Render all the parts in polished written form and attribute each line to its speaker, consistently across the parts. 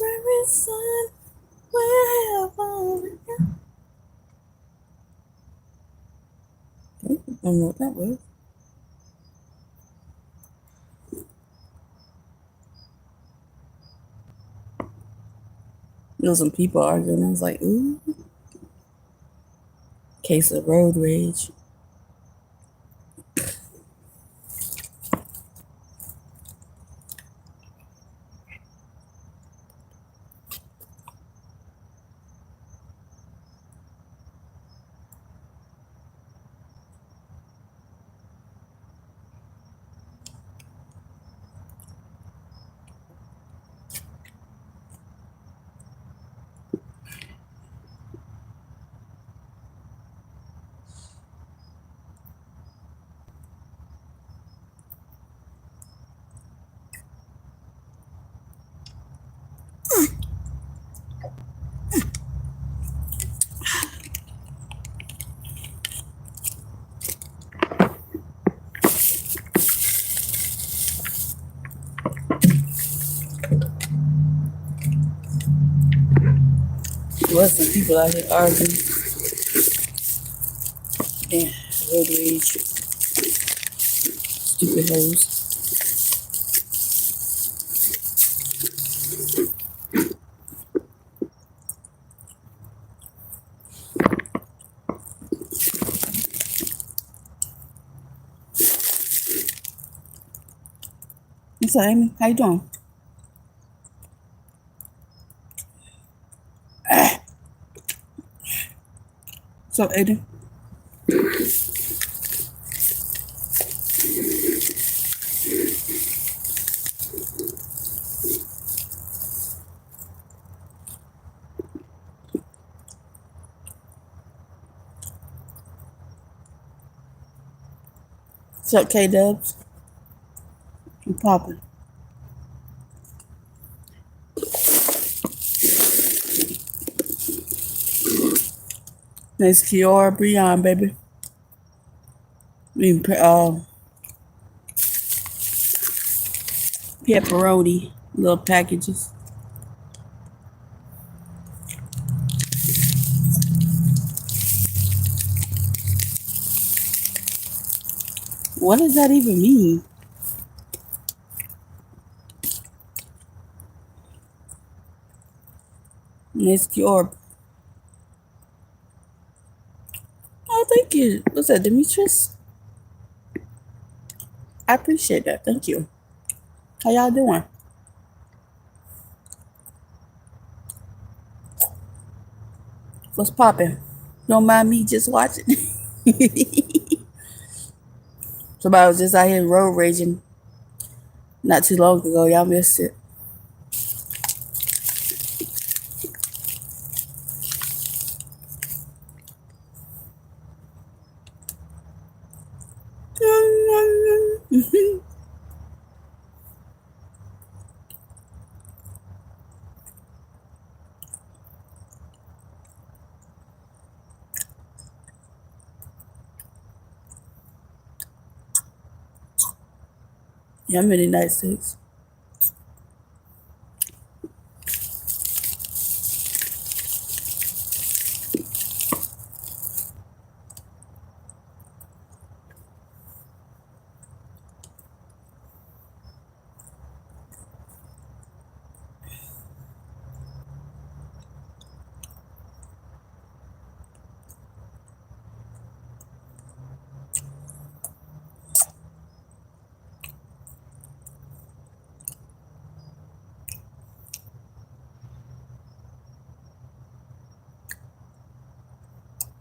Speaker 1: Where is sun? Where have I? I don't know what that was. There was some people arguing. I was like, ooh. Case of road rage. There was some people out here arguing. Yeah, road rage. Stupid hoes. What's up, Amy? How you doing? So, Aiden? What's up, K-Dubs? I'm popping. Nice Keora Breon, baby. Pepperoni, little packages. What does that even mean? Nice Keora. Oh, thank you. What's that, Demetrius? I appreciate that. Thank you. How y'all doing? What's popping? Don't mind me just watching. Somebody was just out here road raging not too long ago. Y'all missed it. Yeah, I'm in the United States.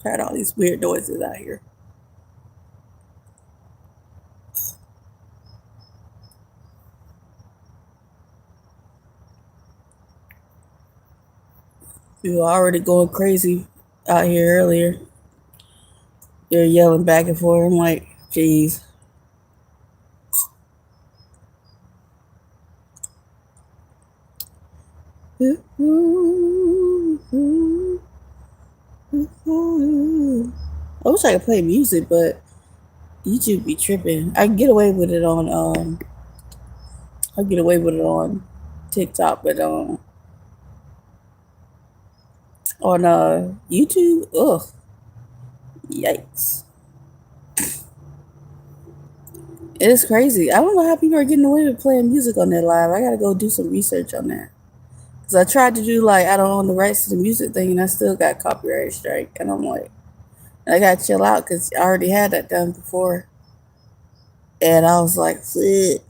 Speaker 1: Tried all these weird noises out here. We were already going crazy out here earlier. They're yelling back and forth. I'm like, jeez. I wish I could play music, but YouTube be tripping. I can get away with it on TikTok, but on YouTube. Ugh, yikes! It is crazy. I don't know how people are getting away with playing music on their live. I gotta go do some research on that. Cause I tried to do like I don't own the rights to the music thing, and I still got copyright strike. And I'm like, I gotta chill out because I already had that done before. And I was like, "Sick."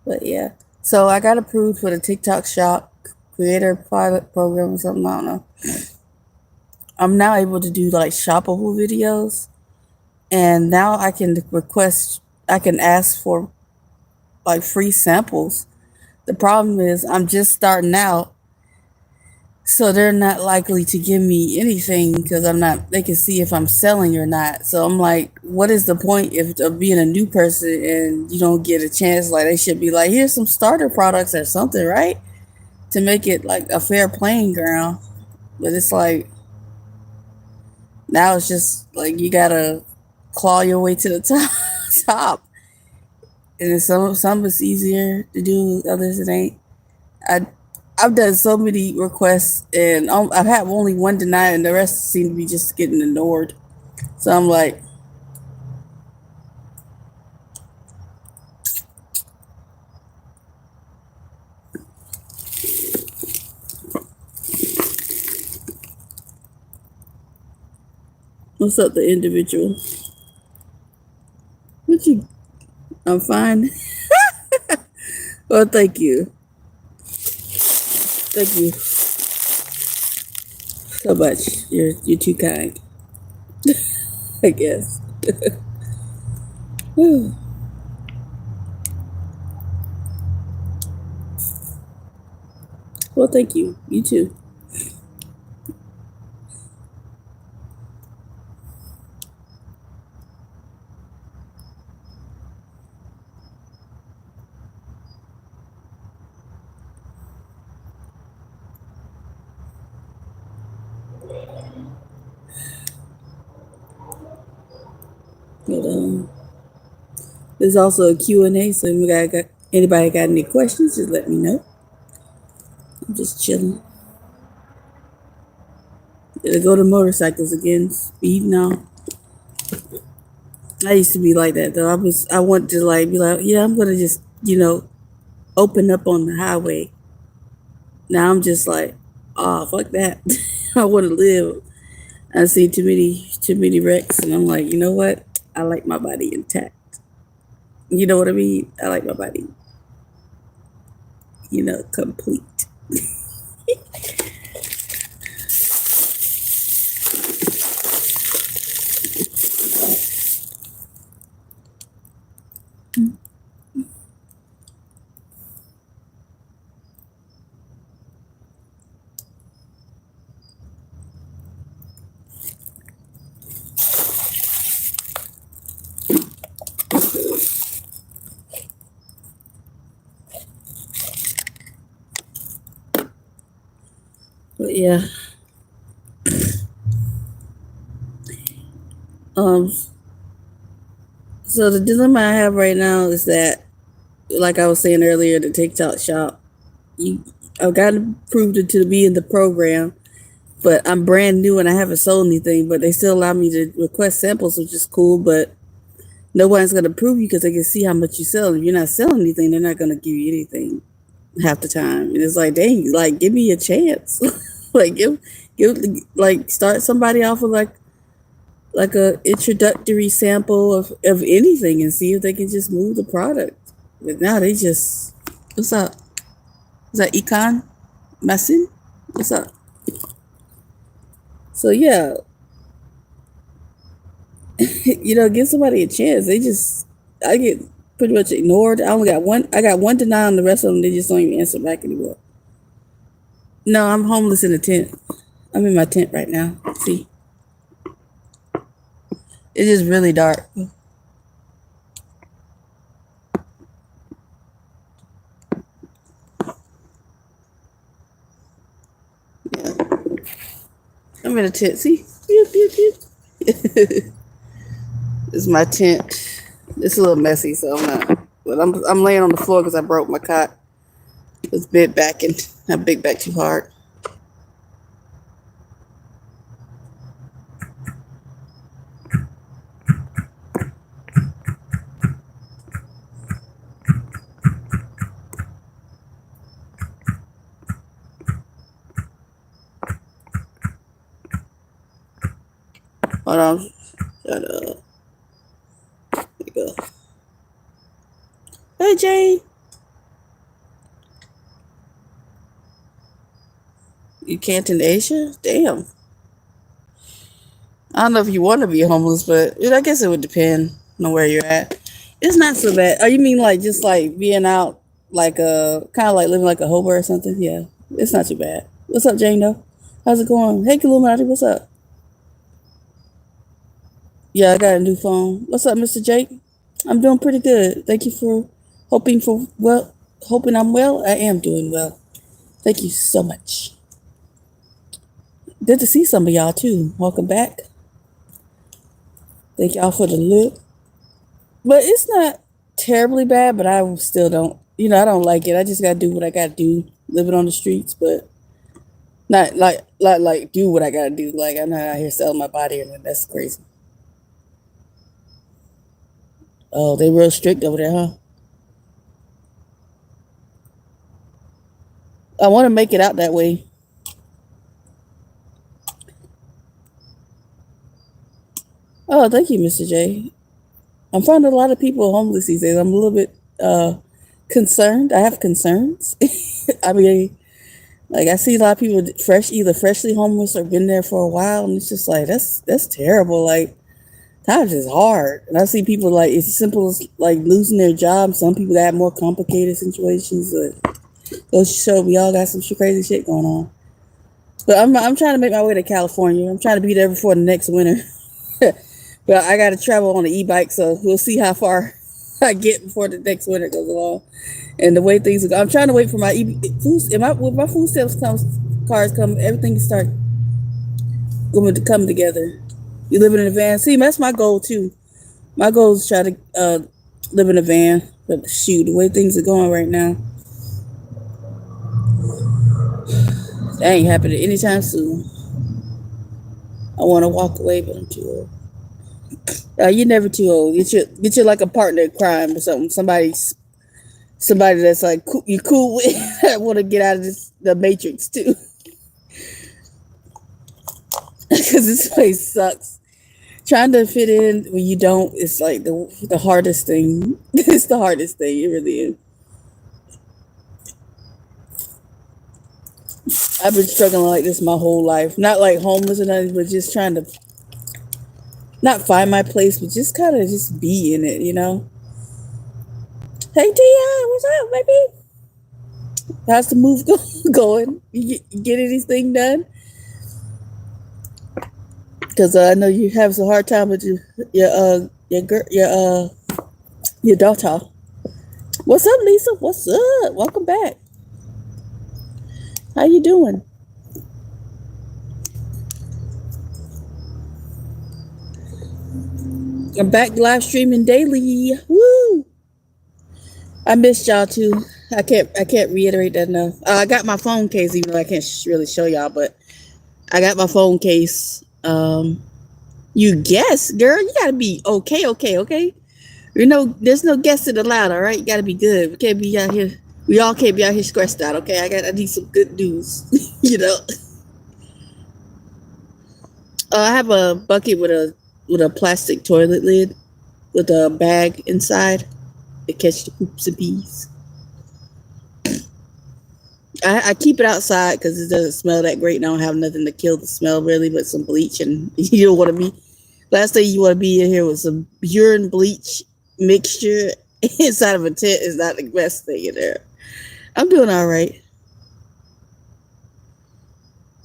Speaker 1: But yeah, so I got approved for the TikTok Shop Creator Pilot Program or something. I don't know. I'm now able to do like shoppable videos, and now I can request. I can ask for like free samples. The problem is I'm just starting out, so they're not likely to give me anything because I'm not. They can see if I'm selling or not. So I'm like, what is the point if of being a new person and you don't get a chance? Like they should be like, here's some starter products or something, right? To make it like a fair playing ground. But it's like now it's just like you gotta claw your way to the top, top. And then some it's easier to do, others it ain't. I I've done so many requests, and I've had only one denied, and the rest seem to be just getting ignored. So I'm like, what's up, the individual? What you? I'm fine. Well, thank you, thank you so much. You're too kind, I guess. Well, thank you. You too. But there's also a Q&A, so if you got anybody got any questions, just let me know. I'm just chilling. Gonna go to motorcycles again, speed now. I used to be like that though. I want to like be like, yeah, I'm gonna just open up on the highway. Now I'm just like, oh fuck that. I want to live. I see too many wrecks, and I'm like, you know what? I like my body intact. You know what I mean? I like my body, complete. But yeah, um, so the dilemma I have right now is that, like I was saying earlier, the TikTok shop, you, I've got approved to be in the program, but I'm brand new and I haven't sold anything. But they still allow me to request samples, which is cool. But no one's gonna approve you because they can see how much you sell. If you're not selling anything, they're not gonna give you anything half the time. And it's like, dang, like give me a chance. Like give like start somebody off with like a introductory sample of anything and see if they can just move the product. But now they just, what's up? Is that Econ? Messin? What's up? So yeah, give somebody a chance. I get pretty much ignored. I got one deny on, the rest of them they just don't even answer back anymore. No, I'm homeless in a tent. I'm in my tent right now. See, it's just really dark. I'm in a tent. See? Pew, pew, pew. This is my tent. It's a little messy, so I'm not. But I'm laying on the floor because I broke my cot. It's bent back and I big back too hard. Hold on. Shut up. There you go. Hey, Jane. You can't in Asia? Damn. I don't know if you want to be homeless, but I guess it would depend on where you're at. It's not so bad. Oh, you mean like just like being out, like kind of like living like a hobo or something? Yeah, it's not too bad. What's up, Jane? Though, how's it going? Hey, Illuminati, what's up? Yeah, I got a new phone. What's up, Mr. Jake? I'm doing pretty good. Thank you for hoping I'm well. I am doing well. Thank you so much. Good to see some of y'all too. Welcome back. Thank y'all for the look. But it's not terribly bad, but I still don't, I don't like it. I just gotta do what I gotta do, living on the streets, but not like do what I gotta do. Like I'm not out here selling my body, and that's crazy. Oh, they real strict over there, huh? I want to make it out that way. Oh, thank you, Mr. J. I'm finding a lot of people homeless these days. I'm a little bit concerned. I have concerns. I mean, like I see a lot of people either freshly homeless or been there for a while, and it's just like that's terrible. Like times is hard, and I see people like it's simple as like losing their job. Some people that have more complicated situations. But those show we all got some crazy shit going on. But I'm trying to make my way to California. I'm trying to be there before the next winter. But I got to travel on an e-bike, so we'll see how far I get before the next winter goes along. And the way things are, I'm trying to wait for my when my food stamps cars come, everything can start going to come together. You live in a van. See, that's my goal too. My goal is to try to live in a van. But shoot, the way things are going right now, that ain't happening anytime soon. I want to walk away, but I'm too old. You're never too old. Get you like a partner in crime or something. Somebody that's like you cool with. I want to get out of the matrix too, because this place sucks. Trying to fit in when you don't, it's like the hardest thing. It's the hardest thing. It really is. I've been struggling like this my whole life. Not like homeless or nothing, but just trying to not find my place, but just kind of just be in it, Hey, Tia, what's up, baby? How's the move going? You get anything done? Because I know you have some hard time with your daughter. What's up, Lisa? What's up? Welcome back. How you doing? I'm back live streaming daily. Woo! I missed y'all too. I can't reiterate that enough. I got my phone case, even though I can't really show y'all, but I got my phone case. You guess, girl, you gotta be okay. There's no guessing allowed, all right? You gotta be good. We can't be out here. We all can't be out here stressed out, okay? I need some good news, I have a bucket with a plastic toilet lid with a bag inside to catch the poops and peas. I keep it outside because it doesn't smell that great, and I don't have nothing to kill the smell really, but some bleach, and you don't want to be. Last thing you want to be in here with some urine bleach mixture inside of a tent is not the best thing in there. I'm doing all right.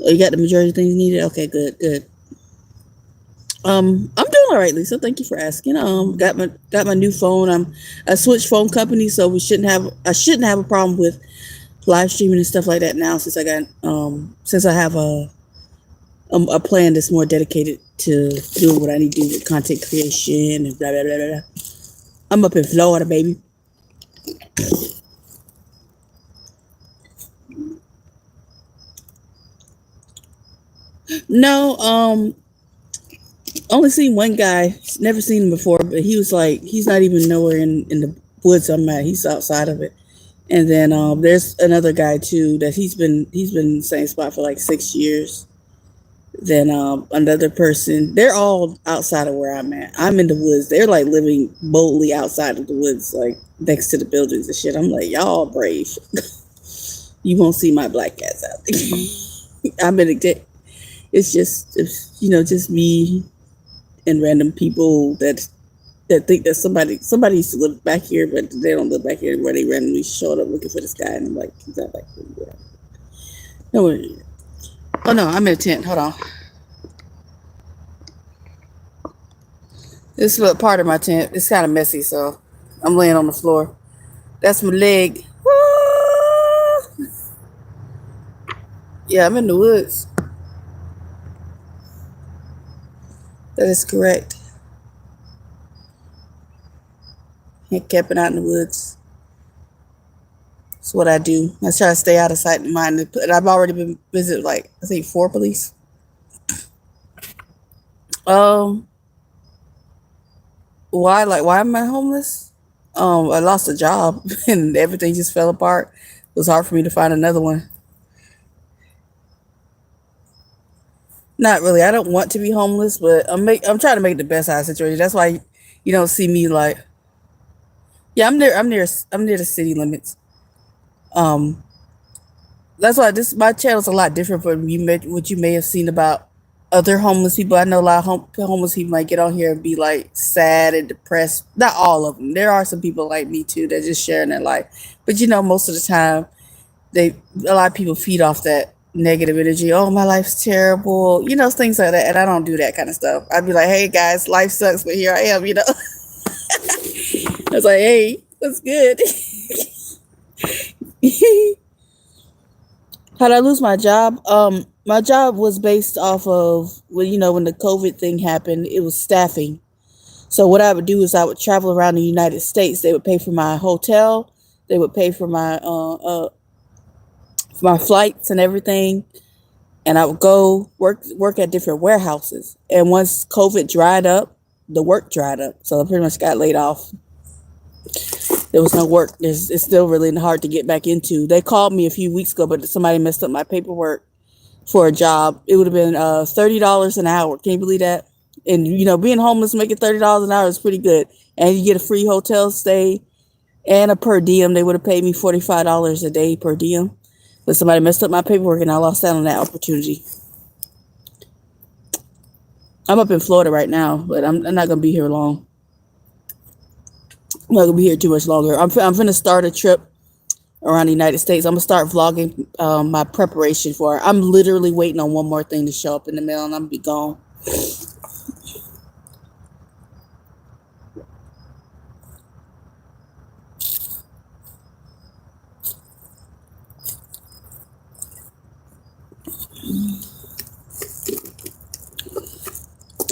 Speaker 1: Oh, you got the majority of things needed? Okay, good. I'm doing all right, Lisa. Thank you for asking. Got my new phone. I switched phone company, so I shouldn't have a problem with live streaming and stuff like that now since I have a a plan that's more dedicated to doing what I need to do with content creation and blah blah blah blah. I'm up in Florida, baby. No, only seen one guy. Never seen him before, but he was like, he's not even nowhere in the woods I'm at. He's outside of it. And then there's another guy too that he's been in the same spot for like 6 years. Then another person. They're all outside of where I'm at. I'm in the woods. They're like living boldly outside of the woods, like next to the buildings and shit. I'm like, y'all brave. You won't see my black cats out there. I'm in a. It's just just me and random people that think that somebody used to live back here, but they don't live back here anymore. They randomly showed up looking for this guy, and I'm like, he's not back here. No, oh no, I'm in a tent. Hold on. This is part of my tent. It's kind of messy, so I'm laying on the floor. That's my leg. Woo! Yeah, I'm in the woods. That is correct. Camping out in the woods. That's what I do. I try to stay out of sight and mind. And I've already been visited like I think 4 police. Um, why am I homeless? I lost a job and everything just fell apart. It was hard for me to find another one. Not really. I don't want to be homeless, but I'm trying to make the best out of the situation. That's why you don't see me like yeah, I'm near the city limits. Um that's why this my channel's a lot different from what you may have seen about other homeless people. I know a lot of homeless people might get on here and be like sad and depressed. Not all of them. There are some people like me too that just sharing their life. But most of the time they a lot of people feed off that negative energy. Oh, my life's terrible. Things like that. And I don't do that kind of stuff. I'd be like, hey guys, life sucks, but here I am. I was like, hey, what's good? How'd I lose my job? My job was based off of when the COVID thing happened, it was staffing. So what I would do is I would travel around the United States. They would pay for my hotel. They would pay for my flights and everything. And I would go work at different warehouses. And once COVID dried up, the work dried up. So I pretty much got laid off. There was no work. It's still really hard to get back into. They called me a few weeks ago, but somebody messed up my paperwork for a job. It would have been $30 an hour. Can you believe that? And being homeless, making $30 an hour is pretty good. And you get a free hotel stay and a per diem. They would have paid me $45 a day per diem. But somebody messed up my paperwork, and I lost out on that opportunity. I'm up in Florida right now, but I'm not gonna be here long. I'm not gonna be here too much longer. I'm gonna start a trip around the United States. I'm gonna start vlogging my preparation for it. I'm literally waiting on one more thing to show up in the mail, and I'm gonna be gone.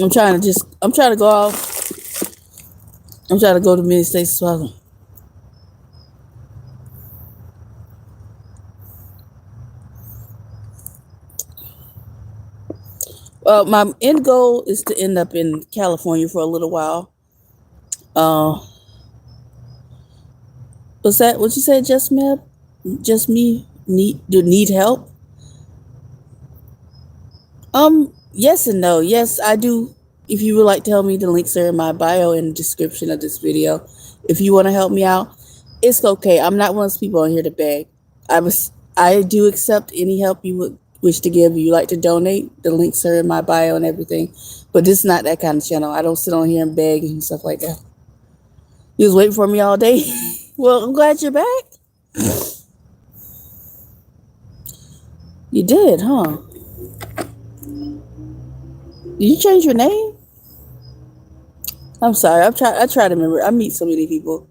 Speaker 1: I'm trying to go out. I'm trying to go to many states as well. Well, my end goal is to end up in California for a little while. Uh, what's that? What you said, just me? Just me? Need help? Yes and no. Yes, I do. If you would like to help me, the links are in my bio and description of this video. If you want to help me out, it's okay. I'm not one of those people on here to beg. I do accept any help you would wish to give. If you like to donate, the links are in my bio and everything. But this is not that kind of channel. I don't sit on here and beg and stuff like that. You was waiting for me all day. Well, I'm glad you're back. You did, huh? Did you change your name? I'm sorry. I try to remember. I meet so many people.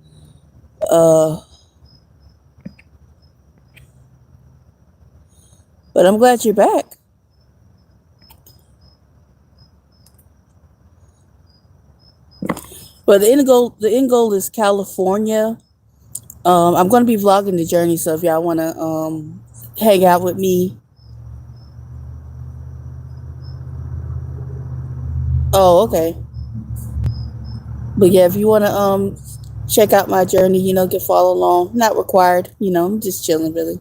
Speaker 1: But I'm glad you're back. But the end goal is California. I'm going to be vlogging the journey, so if y'all want to hang out with me. Oh, okay. But yeah, if you want to check out my journey, get follow along. Not required. I'm just chilling really.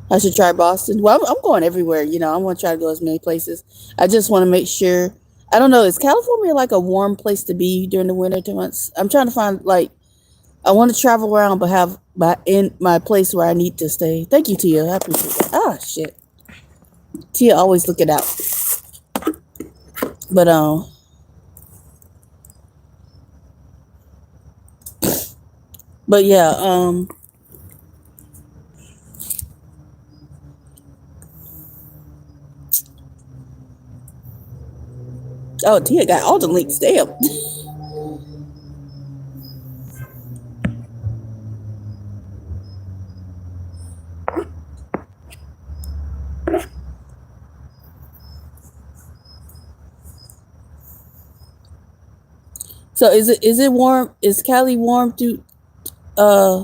Speaker 1: I should try Boston. Well, I'm going everywhere. I want to try to go as many places. I just want to make sure. I don't know. Is California like a warm place to be during the winter 2 months? I'm trying to find like I want to travel around, but have my place where I need to stay. Thank you, Tia. I appreciate that. Ah, shit. Tia always looking out. But yeah. Oh, Tia got all the links. Damn. So is it warm? Is Cali warm uh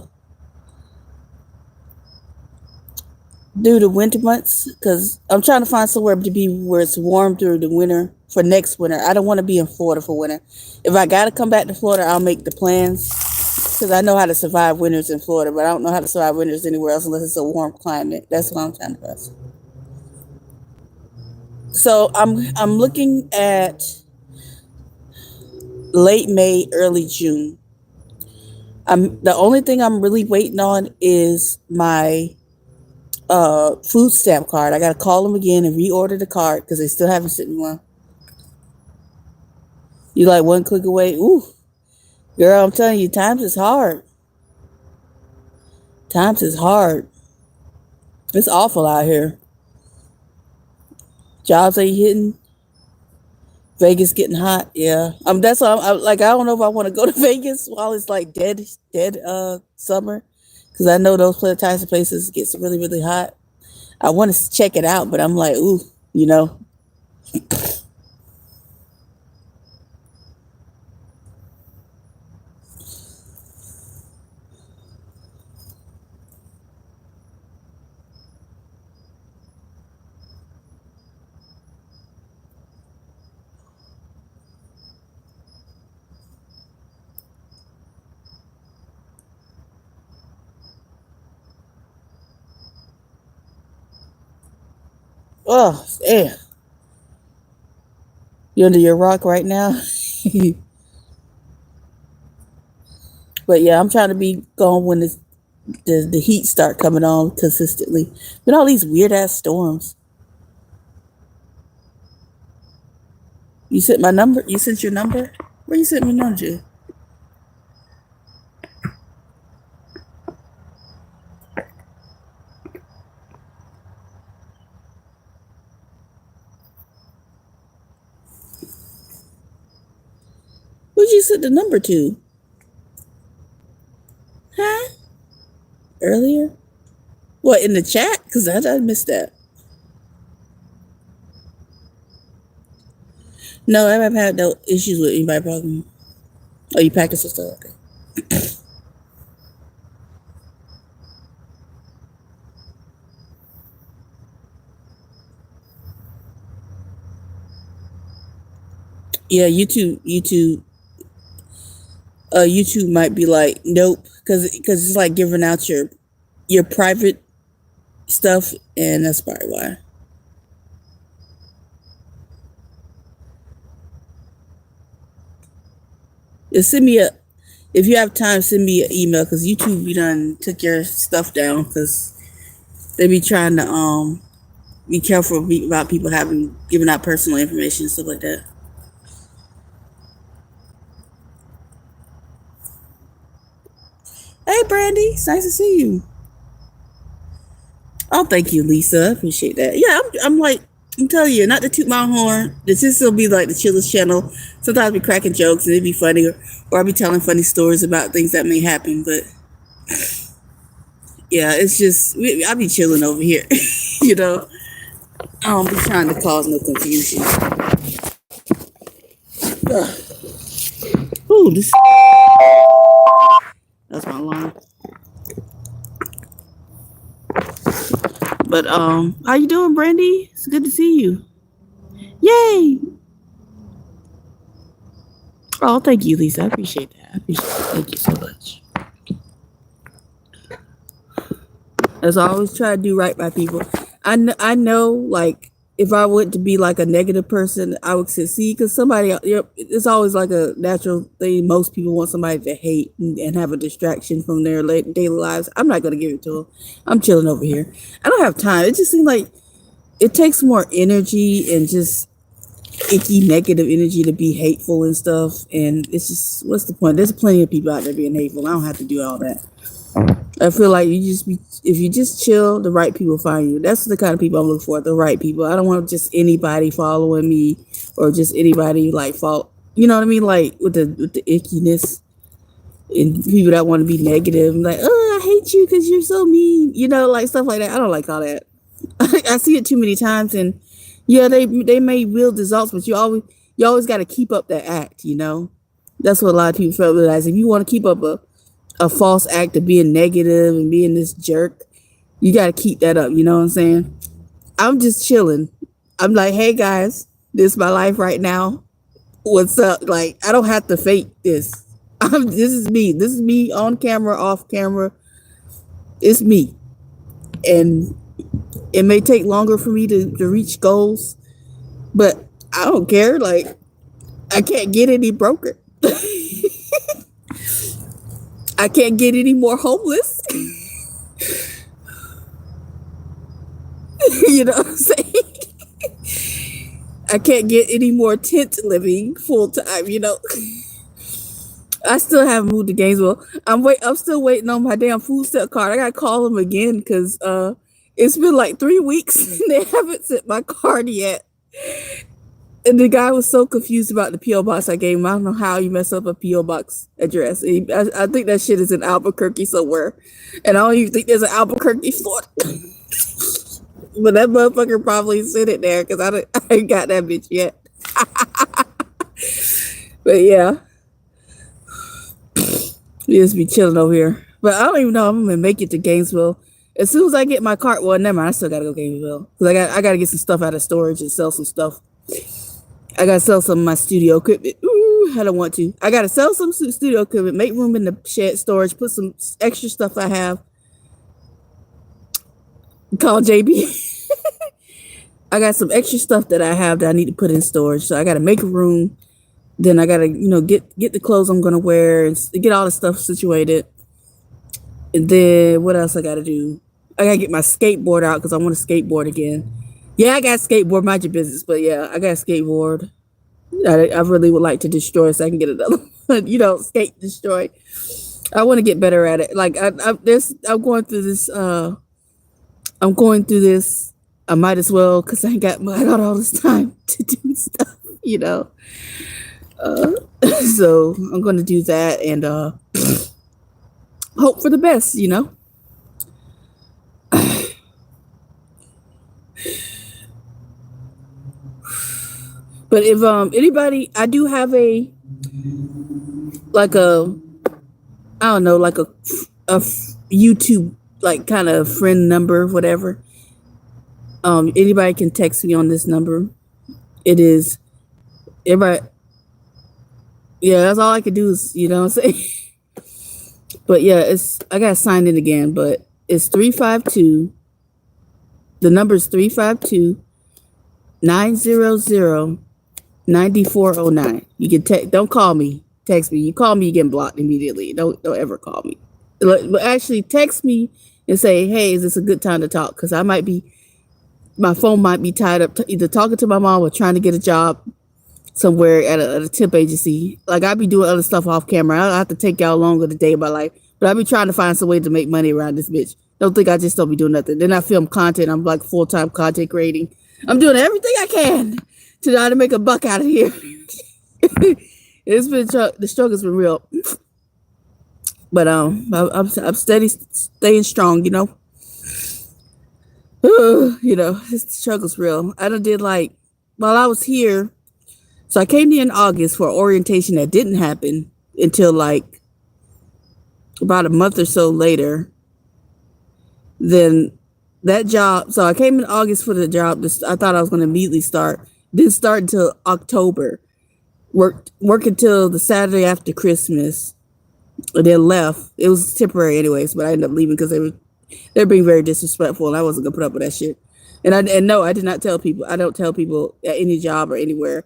Speaker 1: through the winter months? Because I'm trying to find somewhere to be where it's warm through the winter for next winter. I don't want to be in Florida for winter. If I got to come back to Florida, I'll make the plans because I know how to survive winters in Florida, but I don't know how to survive winters anywhere else unless it's a warm climate. That's what I'm trying to ask. So I'm looking at late May, early June. The only thing I'm really waiting on is my food stamp card. I gotta call them again and reorder the card because they still haven't sent me one. You like one click away? Ooh, girl, I'm telling you, times is hard. Times is hard. It's awful out here. Jobs ain't hitting. Vegas getting hot. Yeah. That's why I'm like I don't know if I want to go to Vegas while it's like dead summer because I know those types of places gets really really hot. I want to check it out, but I'm like, ooh, you know. Oh, yeah. You under your rock right now? But yeah, I'm trying to be gone when the heat start coming on consistently. But all these weird ass storms. You sent my number? You sent your number? Where you sent me number to? Who'd you send the number to? Huh? Earlier? What, in the chat? Because I missed that. No, I haven't had no issues with anybody problem. Oh, you packed your stuff? Okay. Yeah, YouTube might be like, nope, because it's like giving out your private stuff, and that's probably why. Send me if you have time, send me an email because YouTube be done took your stuff down because they be trying to be careful about people having giving out personal information and stuff like that. Hey, Brandy, it's nice to see you. Oh, thank you, Lisa. I appreciate that. Yeah, I'm like, I'm telling you, not to toot my horn. This just will be like the chillest channel. Sometimes I'll be cracking jokes and it'd be funny, or I'll be telling funny stories about things that may happen. But yeah, it's just I'll be chilling over here. you know, I don't be trying to cause no confusion. Ugh. Ooh, this. That's my alarm. But how you doing, Brandy? It's good to see you. Yay! Oh, thank you, Lisa. I appreciate that. I appreciate it. Thank you so much. As I always try to do right by people. I know, like, if I went to be like a negative person, I would succeed because somebody, it's always like a natural thing. Most people want somebody to hate and have a distraction from their daily lives. I'm not going to give it to them. I'm chilling over here. I don't have time. It just seems like it takes more energy and just icky negative energy to be hateful and stuff. And it's just, what's the point? There's plenty of people out there being hateful. I don't have to do all that. I feel like if you just chill, the right people find you. That's the kind of people I'm looking for, the right people. I don't want just anybody following me or just anybody like you know what I mean? Like with the ickiness and people that want to be negative and like, oh, I hate you because you're so mean, you know, like stuff like that. I don't like all that. I see it too many times, and yeah, they may wield results, but you always got to keep up that act, you know. That's what a lot of people felt realize. If you want to keep up a false act of being negative and being this jerk, you got to keep that up. You know what I'm saying? I'm just chilling. I'm like, hey guys, this is my life right now. What's up? Like, I don't have to fake this. This is me. This is me on camera, off camera. It's me. And it may take longer for me to reach goals, but I don't care. Like, I can't get any broker. I can't get any more homeless. You know what I'm saying? I can't get any more tent living full time, you know. I still haven't moved to Gainesville. I'm still waiting on my damn food stamp card. I gotta call them again because it's been like 3 weeks and they haven't sent my card yet. And the guy was so confused about the P.O. box I gave him. I don't know how you mess up a P.O. box address. I think that shit is in Albuquerque somewhere. And I don't even think there's an Albuquerque, Florida. But that motherfucker probably sent it there because I ain't got that bitch yet. But yeah. We just be chilling over here. But I don't even know if I'm going to make it to Gainesville. As soon as I get my cart, well, never mind. I still got to go to Gainesville. Because I got to get some stuff out of storage and sell some stuff. I gotta sell some of my studio equipment. Ooh, I don't want to. I gotta sell some studio equipment, make room in the shed storage, put some extra stuff I have. Call JB. I got some extra stuff that I have that I need to put in storage. So I gotta make a room. Then I gotta, get the clothes I'm gonna wear and get all the stuff situated. And then what else I gotta do? I gotta get my skateboard out because I want to skateboard again. Yeah, I got skateboard, mind your business, but yeah, I got skateboard. I really would like to destroy so I can get another one, skate destroy. I want to get better at it. Like I'm going through this. I might as well because I got all this time to do stuff, So I'm going to do that and hope for the best, But if anybody, I do have a YouTube like kind of friend number, whatever. Anybody can text me on this number. It is everybody. Yeah, that's all I could do is, what I'm saying. But yeah, I got signed in again, but it's 352. The number is 352-900-9409. You can don't call me, text me. You call me, you get blocked immediately. Don't ever call me. But actually text me and say, hey, is this a good time to talk? Because my phone might be tied up either talking to my mom or trying to get a job somewhere at a temp agency. Like I be doing other stuff off camera. I have to take y'all longer the day of my life, but I be trying to find some way to make money around this bitch. Don't think I just don't be doing nothing. Then I film content. I'm like full-time content creating. I'm doing everything I can to try to make a buck out of here. It's been the struggle's been real, but I'm steady, staying strong. The struggle's real. I done did while I was here. So I came here in August for orientation that didn't happen until like about a month or so later. Then that job, so I came in August for the job. I thought I was going to immediately start. Didn't start until October. Work until the Saturday after Christmas, and then left. It was temporary anyways, but I ended up leaving because they're being very disrespectful, and I wasn't gonna put up with that shit. And no, I did not tell people. I don't tell people at any job or anywhere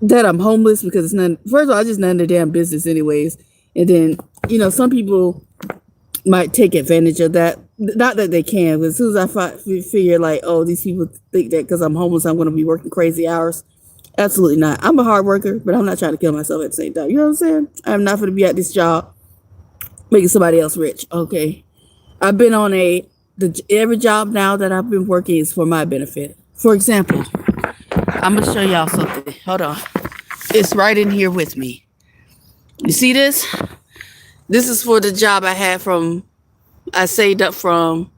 Speaker 1: that I'm homeless because it's none. First of all, it's just none of their damn business anyways. And then some people might take advantage of that. Not that they can, but as soon as I figure like, oh, these people think that because I'm homeless, I'm going to be working crazy hours. Absolutely not. I'm a hard worker, but I'm not trying to kill myself at the same time. You know what I'm saying? I'm not going to be at this job making somebody else rich. Okay. I've been on every job now that I've been working is for my benefit. For example, I'm going to show y'all something. Hold on. It's right in here with me. You see this? This is for the job I saved up from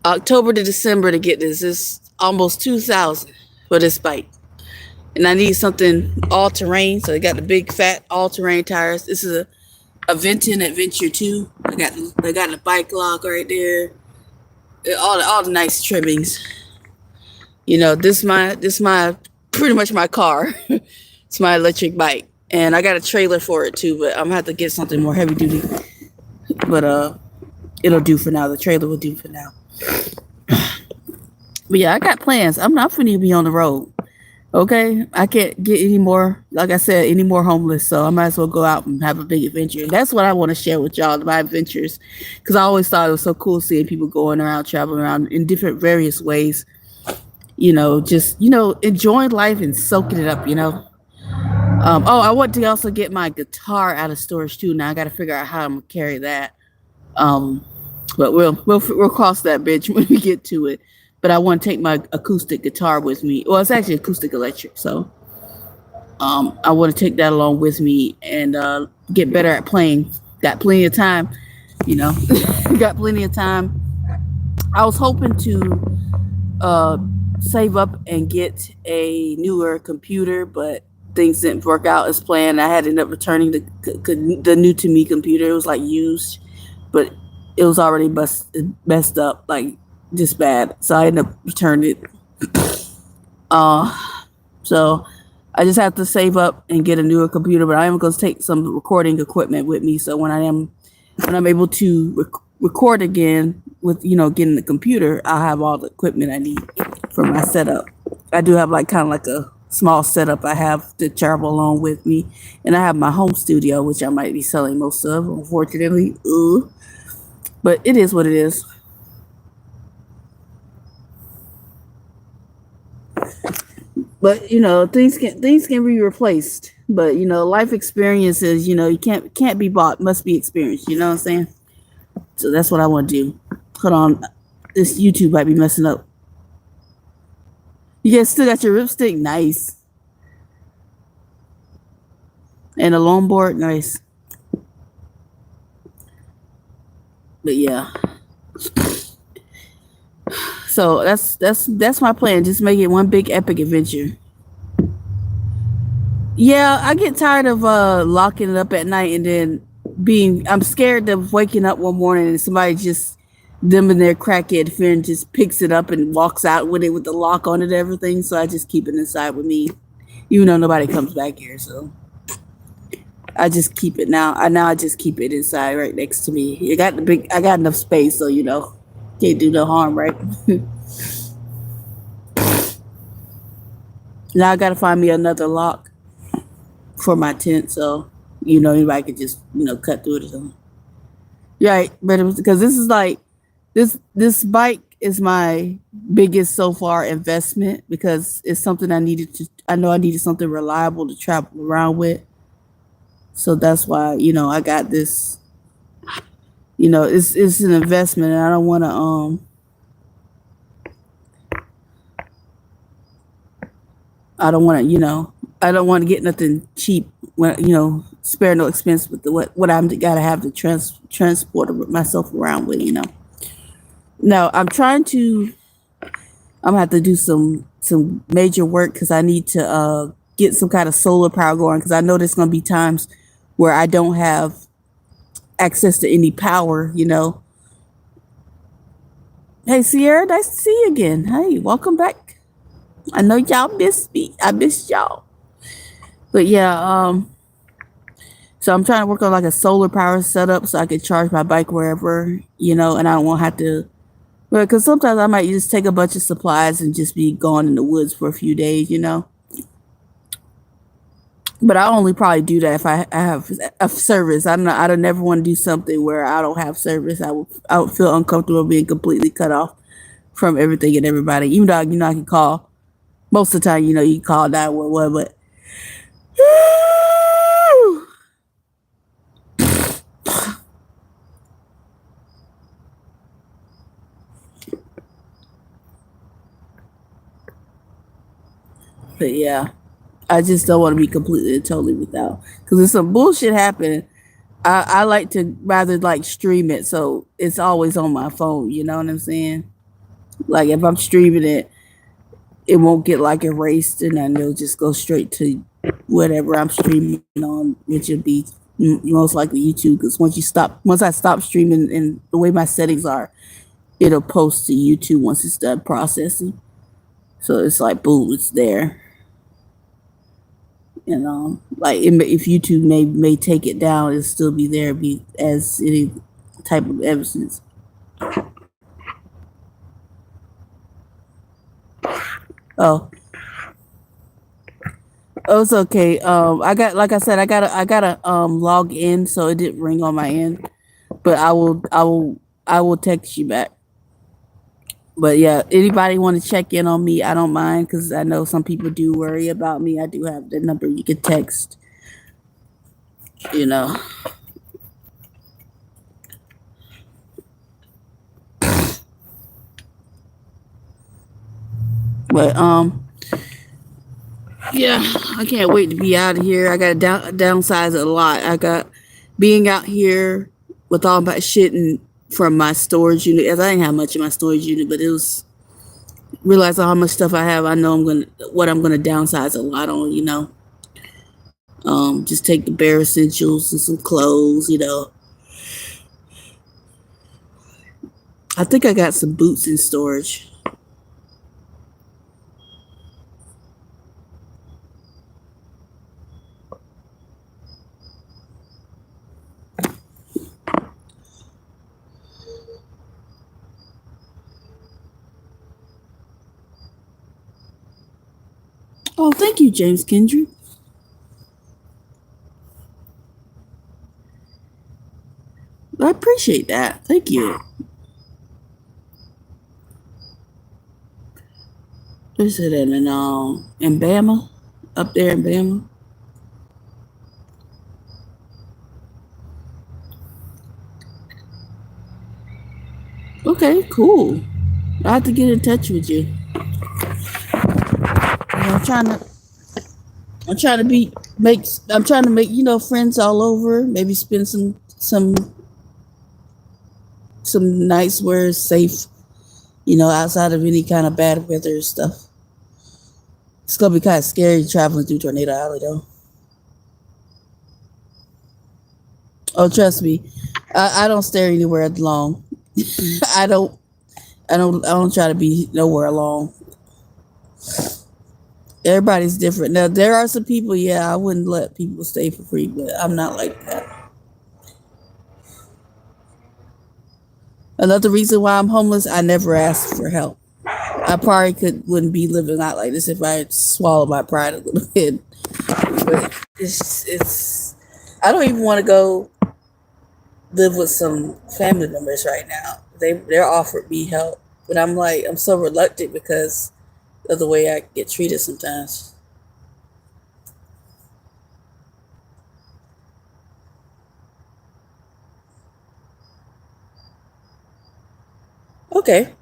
Speaker 1: October to December to get this. It's almost $2,000 for this bike. And I need something all-terrain. So I got the big, fat, all-terrain tires. This is a Venton Adventure 2. I got the bike lock right there. All the nice trimmings. This my pretty much my car. It's my electric bike. And I got a trailer for it too, but I'm gonna have to get something more heavy duty. But it'll do for now. The trailer will do for now. But yeah, I got plans. I'm not finna be on the road. Okay, I can't get any more, like I said, any more homeless. So I might as well go out and have a big adventure. And that's what I want to share with y'all, my adventures, because I always thought it was so cool seeing people going around, traveling around in different various ways. Just enjoying life and soaking it up. I want to also get my guitar out of storage too. Now I got to figure out how I'm gonna carry that. But we'll cross that bridge when we get to it. But I want to take my acoustic guitar with me. Well, it's actually acoustic electric, so I want to take that along with me and get better at playing. Got plenty of time, got plenty of time. I was hoping to save up and get a newer computer, but things didn't work out as planned. I had to end up returning the new to me computer. It was like used, but it was already messed up, like just bad. So I ended up returning it. So I just have to save up and get a newer computer, but I am going to take some recording equipment with me. So when I'm able to record again with, getting the computer, I'll have all the equipment I need for my setup. I do have kind of like a small setup I have to travel along with me. And I have my home studio, which I might be selling most of, unfortunately. But it is what it is. But things can be replaced. But life experiences, you can't be bought, must be experienced. You know what I'm saying? So that's what I want to do. Hold on, this YouTube might be messing up. You guys still got your ripstick, nice, and a longboard, nice. But yeah. So that's my plan. Just make it one big epic adventure. Yeah, I get tired of locking it up at night and then I'm scared of waking up one morning and somebody just them in their crackhead friend just picks it up and walks out with it with the lock on it and everything. So I just keep it inside with me, even though nobody comes back here. So I just keep it now. I just keep it inside right next to me. I got enough space, so can't do no harm, right? Now I gotta find me another lock for my tent, so anybody could just cut through it or something. Right, but because this is like this bike is my biggest so far investment because it's something I know I needed something reliable to travel around with. So that's why I got this. It's an investment, and I don't want to I don't want to get nothing cheap when spare no expense with what I'm gotta have to transport myself around with. Now I'm gonna have to do some major work because I need to get some kind of solar power going, because I know there's going to be times where I don't have access to any power, you know. Hey, Sierra, nice to see you again. Hey, welcome back. I know y'all missed me. I missed y'all. But yeah, so I'm trying to work on like a solar power setup so I can charge my bike wherever, you know, and I don't want to have to. Well, because sometimes I might just take a bunch of supplies and just be gone in the woods for a few days, you know. But I only probably do that if I have a service. I don't know. I don't never want to do something where I don't have service. I would feel uncomfortable being completely cut off from everything and everybody. Even though you know I can call most of the time. You know you can call 911, but but yeah, I just don't want to be completely and totally without, because if some bullshit happening, I like to rather like stream it so it's always on my phone. You know what I'm saying? Like if I'm streaming it, it won't get like erased, and then it'll just go straight to whatever I'm streaming on, which would be most likely YouTube. Because once I stop streaming, and the way my settings are, it'll post to YouTube once it's done processing. So it's like boom, it's there. And like if YouTube may take it down, it'll still be there, be as any type of evidence. Oh, oh, it's okay. Like I said, I gotta log in, so it didn't ring on my end. But I will text you back. But yeah, anybody want to check in on me, I don't mind, because I know some people do worry about me. I do have the number you can text, you know. But yeah, I can't wait to be out of here. I got to downsize a lot. I got being out here with all my shit and from my storage unit. As I didn't have much in my storage unit, but it was realize how much stuff I have. I know I'm gonna downsize a lot on. You know, just take the bare essentials and some clothes. You know, I think I got some boots in storage. Oh, thank you, James Kendrick. I appreciate that. Thank you. Is it in Bama? Up there in Bama? Okay, cool. I have to get in touch with you. I'm trying to I'm trying to be make I'm trying to make, you know, friends all over. Maybe spend some nights where it's safe, you know, outside of any kind of bad weather stuff. It's gonna be kind of scary traveling through Tornado Alley though. Oh, trust me, I don't stay anywhere long. I don't I don't try to be nowhere long. Everybody's different. Now there are some people, yeah, I wouldn't let people stay for free, but I'm not like that. Another reason why I'm homeless, I never asked for help. I probably wouldn't be living out like this if I swallowed my pride a little bit. But it's I don't even want to go live with some family members right now. They're offered me help, but I'm like I'm so reluctant because of the way I get treated sometimes. Okay,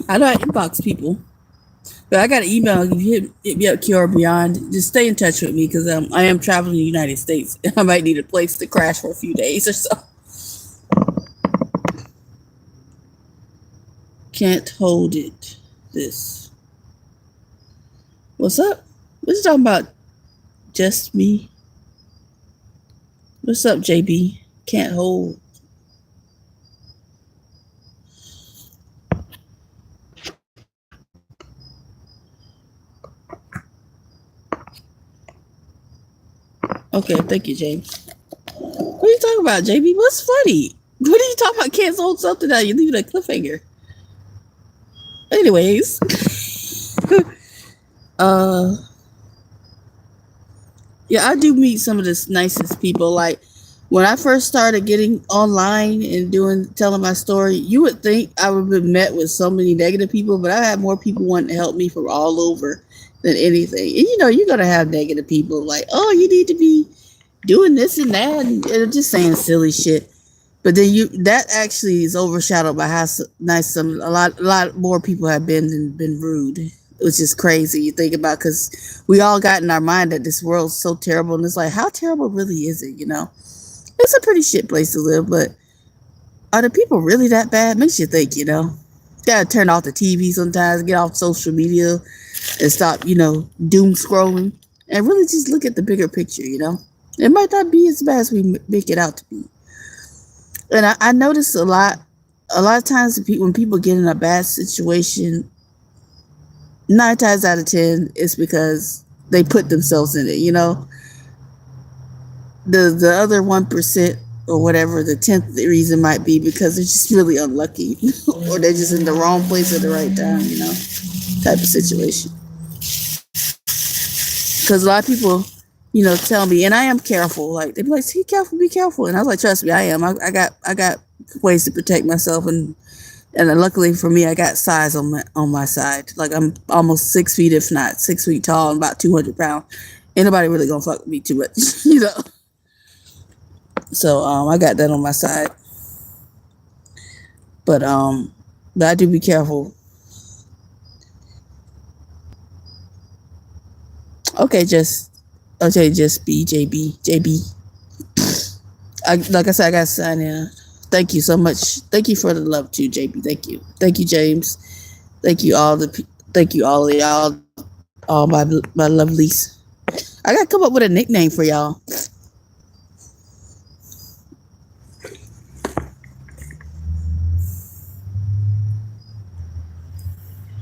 Speaker 1: I know I inbox people, but I got an email. If you hit me up, Kiora Beyond, just stay in touch with me because I am traveling to the United States. I might need a place to crash for a few days or so. Can't hold it. This. What's up? What you talking about? Just me? What's up, JB? Can't hold. Okay, thank you, James. What are you talking about, JB? What's funny? What are you talking about? Can't hold something that you leave it a cliffhanger. Anyways, uh, yeah, I do meet some of the nicest people. Like when I first started getting online and telling my story, you would think I would have been met with so many negative people, but I had more people wanting to help me from all over than anything. And you're gonna have negative people like, oh, you need to be doing this and that, and just saying silly shit. But then that actually is overshadowed by how nice a lot more people have been rude, which is crazy. You think about, because we all got in our mind that this world's so terrible, and it's like, how terrible really is it? It's a pretty shit place to live, but are the people really that bad? Makes you think. Gotta turn off the TV sometimes, get off social media, and stop doom scrolling, and really just look at the bigger picture. It might not be as bad as we make it out to be. And I notice a lot of times when people get in a bad situation, 9 times out of 10, it's because they put themselves in it. The other 1% or whatever, the 10th reason might be because they're just really unlucky, or they're just in the wrong place at the right time, type of situation. Because a lot of people, tell me, and I am careful. Like, they be like, be careful. And I was like, trust me, I am. I got ways to protect myself, and luckily for me, I got size on my side. Like, I'm almost 6 feet, if not 6 feet tall, and about 200 pounds. Ain't nobody really gonna fuck with me too much, So I got that on my side. But I do be careful. Okay, just be JB. Like I said, I got to sign in. Thank you so much. Thank you for the love too, JB. Thank you, James. Thank you all of y'all, all my lovelies. I gotta come up with a nickname for y'all.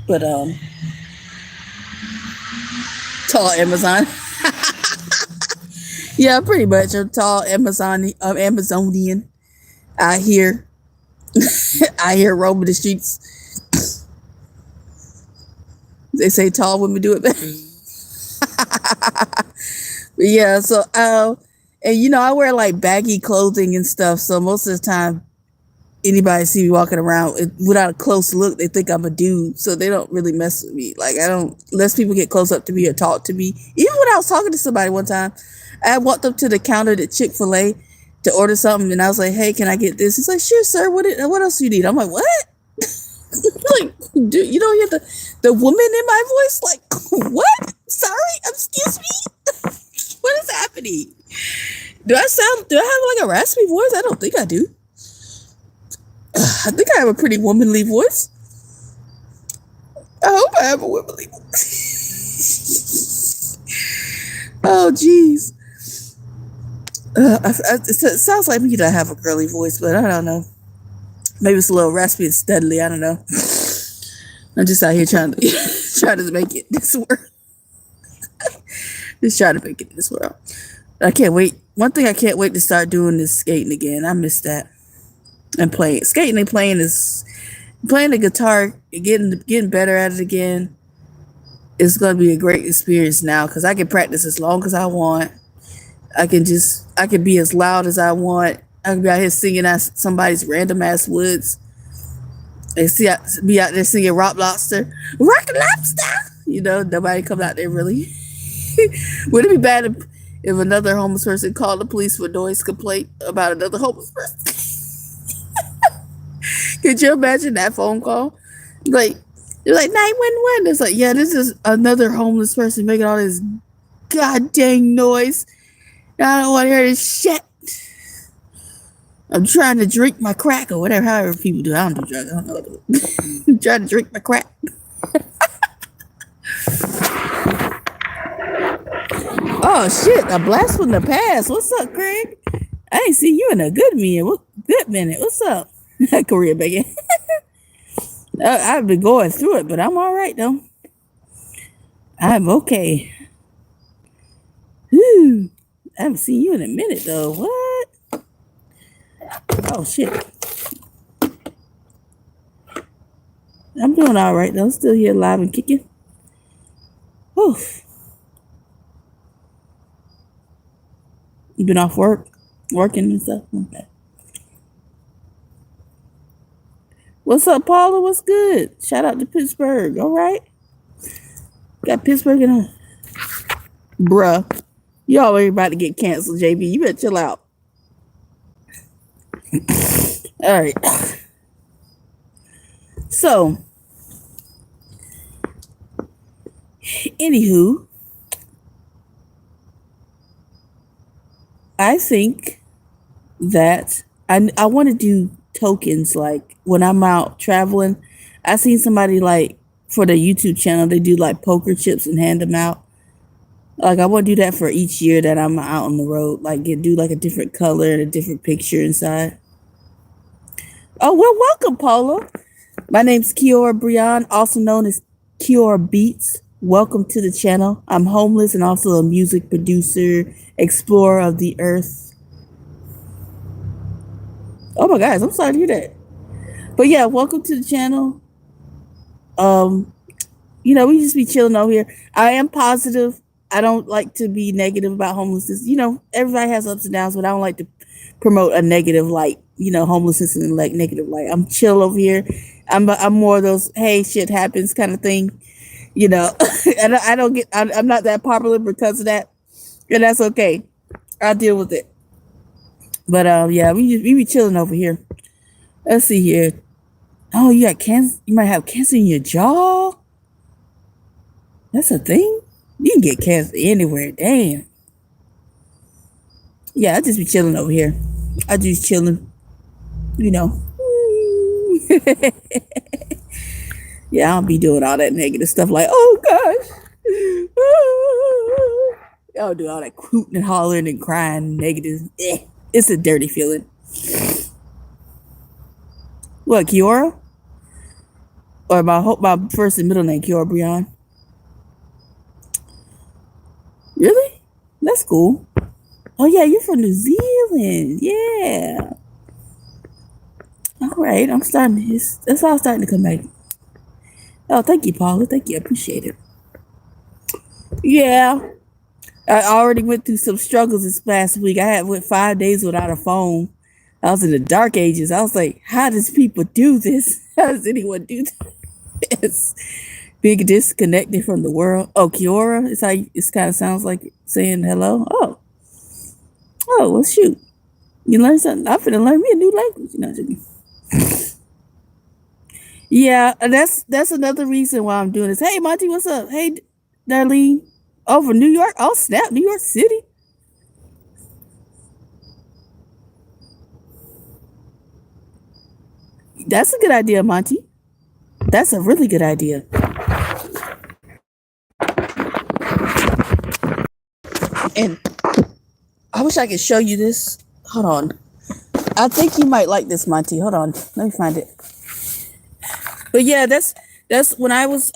Speaker 1: But tall Amazon. Yeah, pretty much. I'm tall Amazonian out here. Out here roaming the streets. They say tall women do it better. Yeah, so and I wear like baggy clothing and stuff, so most of the time anybody see me walking around without a close look, they think I'm a dude, so they don't really mess with me. Like, I don't, unless people get close up to me or talk to me. Even when I was talking to somebody one time, I walked up to the counter at Chick-fil-A to order something, and I was like, hey, can I get this? He's like, sure, sir. What else do you need? I'm like, what? Like, dude, you don't hear the woman in my voice? Like, what? Sorry, excuse me? What is happening? Do I have like a raspy voice? I don't think I do. I think I have a pretty womanly voice. I hope I have a womanly voice. Oh, jeez. It sounds like me that I have a girly voice, but I don't know. Maybe it's a little raspy and steadily. I don't know. I'm just out here trying to make it this world. Just trying to make it this world. I can't wait. One thing I can't wait to start doing is skating again. I miss that. And playing. Skating and playing the guitar, getting better at it again. It's going to be a great experience now because I can practice as long as I want. I can be as loud as I want. I can be out here singing at somebody's random ass woods. And be out there singing Rock Lobster. Rock Lobster! Nobody comes out there really. Would it be bad if another homeless person called the police for noise complaint about another homeless person? Could you imagine that phone call? Like, you're like 911. It's like, yeah, this is another homeless person making all this goddamn noise. I don't want to hear this shit. I'm trying to drink my crack or whatever, however people do. I don't do drugs. I don't know. I'm trying to drink my crack. Oh shit! A blast from the past. What's up, Craig? I ain't seen you in a good minute. What's up, Korea Bacon? I've been going through it, but I'm all right though. I'm okay. Whew. I haven't seen you in a minute though. What? Oh shit. I'm doing all right though. Still here live and kicking. Oof. You been off working and stuff? Okay. What's up, Paula? What's good? Shout out to Pittsburgh. All right. Got Pittsburgh in a... Bruh. You already about to get canceled, JB. You better chill out. All right. So, anywho, I think that I want to do tokens like when I'm out traveling. I seen somebody like for the YouTube channel, they do like poker chips and hand them out. Like I want to do that for each year that I'm out on the road. Like do like a different color and a different picture inside. Oh, well, welcome, Paula. My name's Keorabeatz, also known as keorabeatz. Welcome to the channel. I'm homeless and also a music producer, explorer of the earth. Oh my gosh, I'm sorry to hear that. But yeah, welcome to the channel. We just be chilling over here. I am positive. I don't like to be negative about homelessness. Everybody has ups and downs, but I don't like to promote a negative light, homelessness in like negative light. I'm chill over here. I'm more of those, hey, shit happens kind of thing, and I'm not that popular because of that, and that's okay. I'll deal with it. But yeah, we be chilling over here. Let's see here. Oh, you got cancer. You might have cancer in your jaw. That's a thing. You can get cancer anywhere. Damn. Yeah, I just be chilling over here. I just chilling. Yeah, I don't be doing all that negative stuff like, oh gosh. I don't do all that hooting and hollering and crying negative. It's a dirty feeling. What, Kiora? Or my first and middle name, Kiora Brian. Really? That's cool. Oh yeah, you're from New Zealand. Yeah. All right, that's all starting to come back. Oh, thank you, Paula. Thank you. I appreciate it. Yeah. I already went through some struggles this past week. I went 5 days without a phone. I was in the dark ages. I was like, how does people do this? How does anyone do this? Being disconnected from the world. Oh, Kiora? It kind of sounds like saying hello. Oh, well, shoot. You learn something. I'm finna learn me a new language. Yeah, that's another reason why I'm doing this. Hey, Monty, what's up? Hey, Darlene. Over New York. Oh, snap. New York City. That's a good idea, Monty. That's a really good idea. And I wish I could show you this. Hold on. I think you might like this, Monty. Hold on. Let me find it. But yeah, that's when I was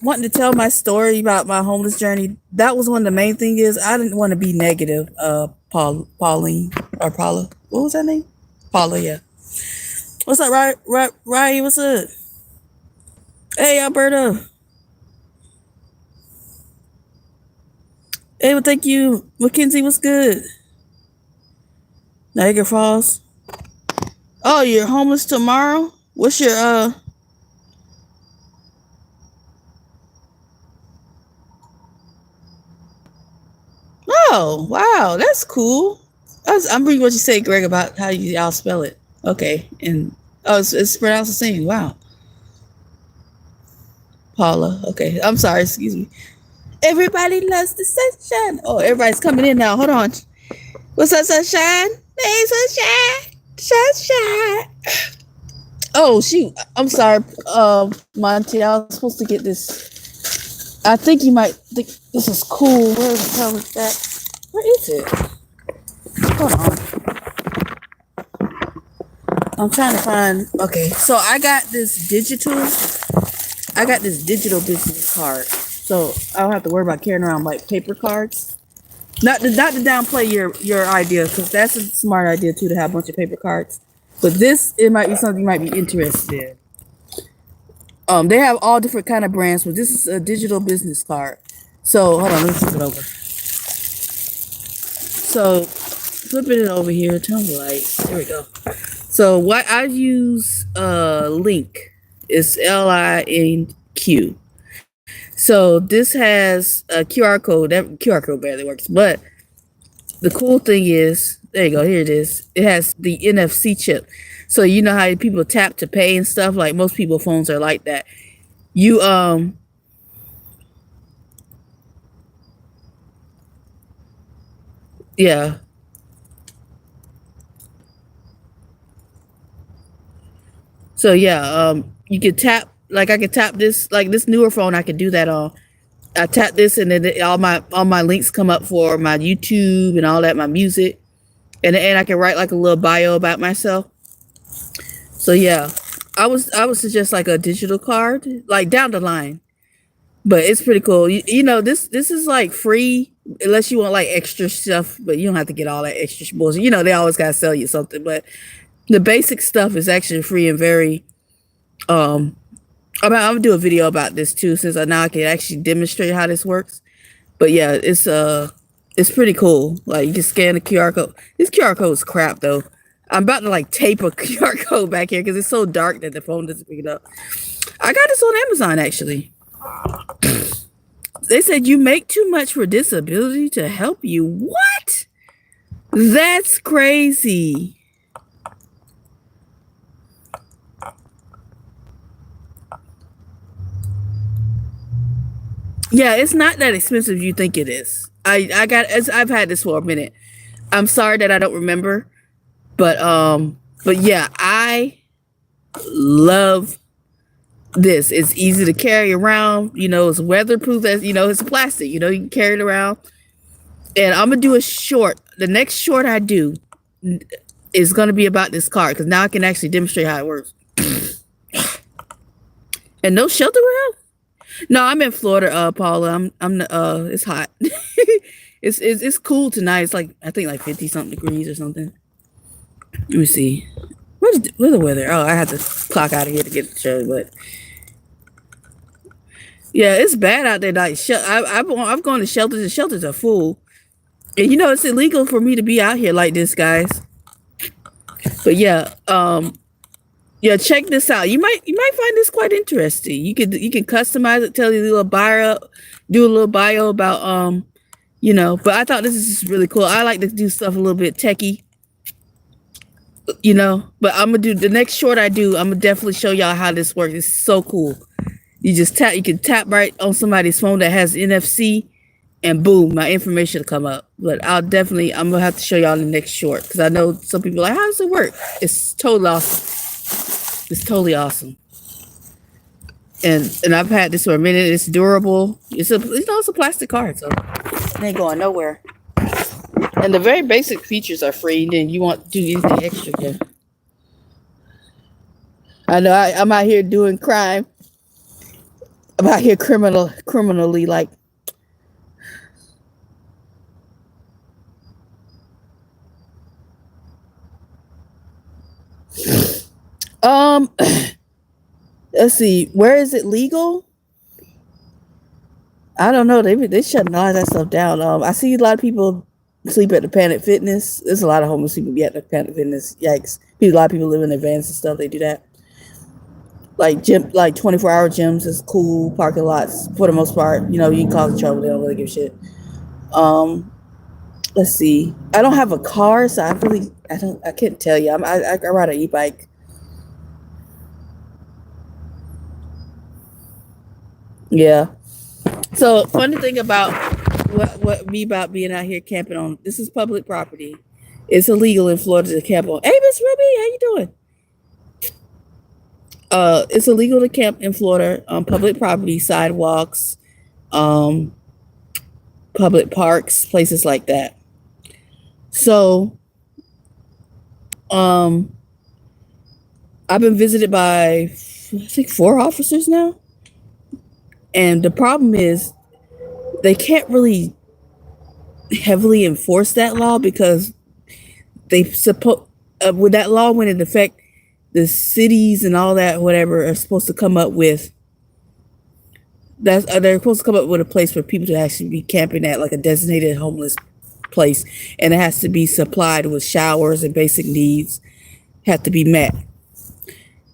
Speaker 1: wanting to tell my story about my homeless journey. That was one of the main thing is I didn't want to be negative. Pauline or Paula. What was that name? Paula, yeah. What's up, Ryan? What's up? Hey, Alberta. Hey, well, thank you. Mackenzie, what's good? Niagara Falls. Oh, you're homeless tomorrow? What's your Oh, wow, that's cool. I'm reading what you say, Greg, about how y'all spell it. Okay, and it's pronounced the same. Wow. Paula. Okay, I'm sorry. Excuse me. Everybody loves the sunshine. Oh, everybody's coming in now. Hold on. What's up, sunshine? Hey, sunshine. Sunshine. Oh, shoot. I'm sorry, Monty. I was supposed to get this I think you might think this is cool. Where the hell is that? Where is it? Hold on. I'm trying to find. Okay, so I got this digital. I got this digital business card, so I don't have to worry about carrying around like paper cards. Not to downplay your idea, because that's a smart idea too, to have a bunch of paper cards. But this, it might be something you might be interested in. They have all different kind of brands, but this is a digital business card. So hold on, let me flip it over. So flipping it over here, turn the light. There we go. So what I use, Link, is LINQ. So this has a QR code. That QR code barely works, but the cool thing is, there you go. Here it is. It has the NFC chip. So you know how people tap to pay and stuff. Like most people's phones are like that. You yeah. So yeah, you can tap, like I can tap this, like this newer phone I can do that on. I tap this and then all my links come up for my YouTube and all that, my music. And I can write like a little bio about myself. So yeah, I would suggest like a digital card, like down the line. But it's pretty cool. You know, this is like free unless you want like extra stuff, but you don't have to get all that extra bullshit. You know, they always gotta sell you something, but the basic stuff is actually free and very um I'm gonna do a video about this too, since now I can actually demonstrate how this works. But yeah, it's pretty cool. Like you can scan the QR code. This QR code is crap though. I'm about to like tape a QR code back here because it's so dark that the phone doesn't pick it up. I got this on Amazon actually. They said you make too much for disability to help you. What? That's crazy. Yeah, it's not that expensive you think it is. I've had this for a minute. I'm sorry that I don't remember, but yeah, I love this. It's easy to carry around. You know, it's weatherproof. As you know, it's plastic. You know, you can carry it around. And I'm gonna do a short. The next short I do is gonna be about this card because now I can actually demonstrate how it works. And no shelter around. No, I'm in Florida, Paula. I'm it's hot. It's cool tonight. It's like I think like 50 something degrees or something. Let me see. Where's the weather? Oh, I had to clock out of here to get the show, but yeah, it's bad out there. Like, I've gone to shelters. The shelters are full, and you know it's illegal for me to be out here like this, guys. But yeah, yeah, check this out. You might find this quite interesting. You can customize it, tell you a little bio, do a little bio about you know. But I thought this is really cool. I like to do stuff a little bit techie, you know. But I'm gonna do the next short I do. I'm gonna definitely show y'all how this works. It's so cool. You just tap. You can tap right on somebody's phone that has NFC, and boom, my information will come up. But I'm gonna have to show y'all in the next short because I know some people are like, how does it work? It's totally awesome. It's totally awesome. And I've had this for a minute. It's durable. It's a plastic card, so it ain't going nowhere. And the very basic features are free. Then you want to do anything extra? Yeah. I know I'm out here doing crime. I'm out here criminally like. Um, let's see. Where is it legal? I don't know. They shutting all that stuff down. I see a lot of people sleep at the Planet Fitness. There's a lot of homeless people be at the Planet Fitness. Yikes! A lot of people live in their vans and stuff. They do that. Like gym, like 24-hour gyms is cool. Parking lots for the most part. You know, you can cause trouble. They don't really give a shit. Um, let's see. I don't have a car, so I can't tell you. I ride an e-bike. Yeah. So funny thing about about being out here camping on this is public property. It's illegal in Florida to camp on. Hey, Miss Ruby, how you doing? It's illegal to camp in Florida on public property, sidewalks, um, public parks, places like that. So, um, I've been visited by, I think, 4 officers now. And the problem is they can't really heavily enforce that law because they suppose when that law went into effect, the cities and all that whatever are supposed to come up with that's they're supposed to come up with a place for people to actually be camping at, like a designated homeless place, and it has to be supplied with showers and basic needs have to be met.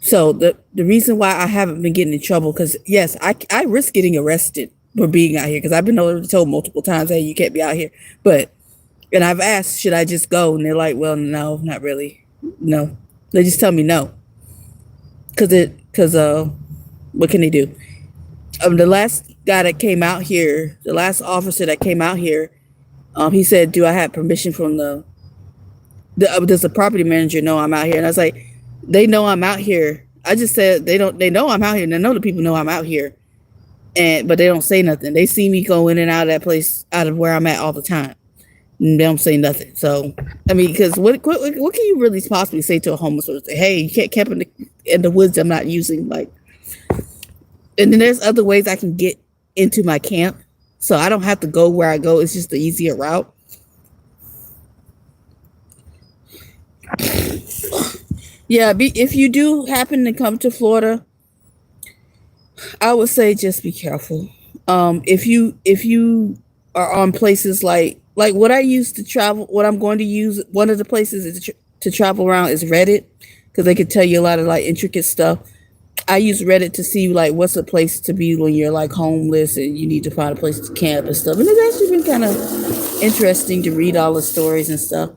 Speaker 1: So the reason why I haven't been getting in trouble, because yes, I risk getting arrested for being out here because I've been told multiple times, hey, you can't be out here. But and I've asked, should I just go? And they're like, well, no, not really. No, they just tell me no, because what can they do? The last guy that came out here, the last officer that came out here, he said, do I have permission from does the property manager know I'm out here? And I was like, they know I'm out here. I just said they know I'm out here, and I know the people know I'm out here, but they don't say nothing. They see me go in and out of that place, out of where I'm at all the time, and they don't say nothing. So I mean, because what can you really possibly say to a homeless person? Hey, you can't camp in the woods I'm not using, like. And then there's other ways I can get into my camp, so I don't have to go where I go. It's just the easier route. Yeah, if you do happen to come to Florida, I would say just be careful. If you are on places like what I use to travel, what I'm going to use, one of the places is to travel around is Reddit, because they can tell you a lot of like intricate stuff. I use Reddit to see like what's a place to be when you're like homeless and you need to find a place to camp and stuff. And it's actually been kind of interesting to read all the stories and stuff.